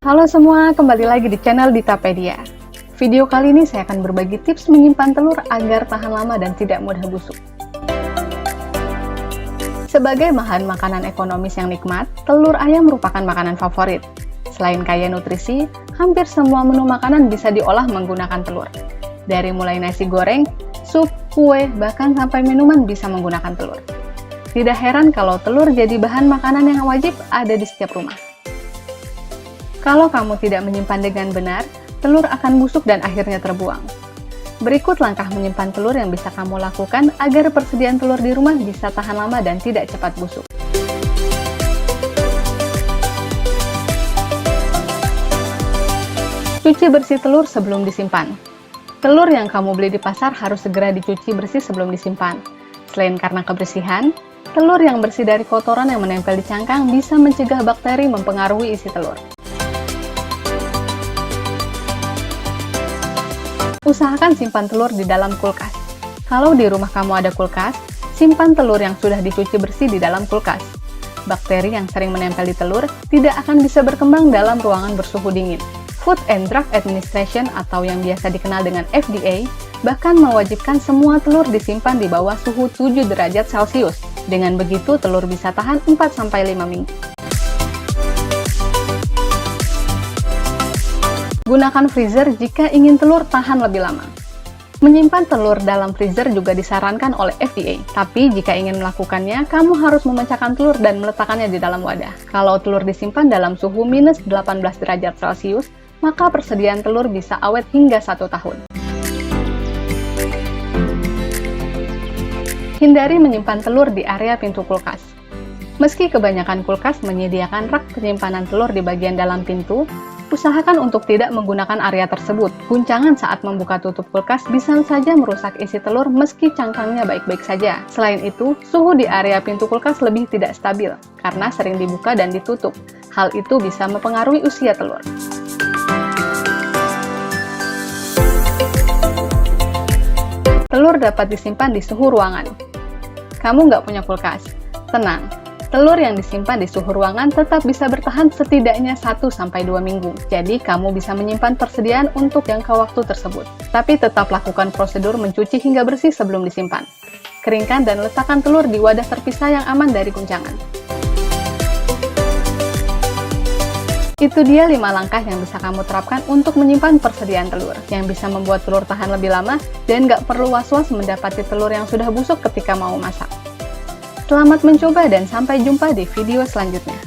Halo semua, kembali lagi di channel Ditapedia. Video kali ini saya akan berbagi tips menyimpan telur agar tahan lama dan tidak mudah busuk. Sebagai bahan makanan ekonomis yang nikmat, telur ayam merupakan makanan favorit. Selain kaya nutrisi, hampir semua menu makanan bisa diolah menggunakan telur. Dari mulai nasi goreng, sup, kue, bahkan sampai minuman bisa menggunakan telur. Tidak heran kalau telur jadi bahan makanan yang wajib ada di setiap rumah. Kalau kamu tidak menyimpan dengan benar, telur akan busuk dan akhirnya terbuang. Berikut langkah menyimpan telur yang bisa kamu lakukan agar persediaan telur di rumah bisa tahan lama dan tidak cepat busuk. Cuci bersih telur sebelum disimpan. Telur yang kamu beli di pasar harus segera dicuci bersih sebelum disimpan. Selain karena kebersihan, telur yang bersih dari kotoran yang menempel di cangkang bisa mencegah bakteri mempengaruhi isi telur. Usahakan simpan telur di dalam kulkas. Kalau di rumah kamu ada kulkas, simpan telur yang sudah dicuci bersih di dalam kulkas. Bakteri yang sering menempel di telur tidak akan bisa berkembang dalam ruangan bersuhu dingin. Food and Drug Administration atau yang biasa dikenal dengan FDA bahkan mewajibkan semua telur disimpan di bawah suhu 7 derajat Celcius. Dengan begitu, telur bisa tahan 4-5 minggu. Gunakan freezer jika ingin telur tahan lebih lama. Menyimpan telur dalam freezer juga disarankan oleh FDA, tapi jika ingin melakukannya, kamu harus memecahkan telur dan meletakkannya di dalam wadah. Kalau telur disimpan dalam suhu minus 18 derajat Celcius, maka persediaan telur bisa awet hingga 1 tahun. Hindari menyimpan telur di area pintu kulkas. Meski kebanyakan kulkas menyediakan rak penyimpanan telur di bagian dalam pintu, usahakan untuk tidak menggunakan area tersebut. Guncangan saat membuka tutup kulkas bisa saja merusak isi telur meski cangkangnya baik-baik saja. Selain itu, suhu di area pintu kulkas lebih tidak stabil karena sering dibuka dan ditutup. Hal itu bisa mempengaruhi usia telur. Telur dapat disimpan di suhu ruangan. Kamu nggak punya kulkas? Tenang, telur yang disimpan di suhu ruangan tetap bisa bertahan setidaknya 1-2 minggu. Jadi, kamu bisa menyimpan persediaan untuk jangka waktu tersebut. Tapi tetap lakukan prosedur mencuci hingga bersih sebelum disimpan. Keringkan dan letakkan telur di wadah terpisah yang aman dari guncangan. Itu dia 5 langkah yang bisa kamu terapkan untuk menyimpan persediaan telur, yang bisa membuat telur tahan lebih lama dan nggak perlu was-was mendapati telur yang sudah busuk ketika mau masak. Selamat mencoba dan sampai jumpa di video selanjutnya.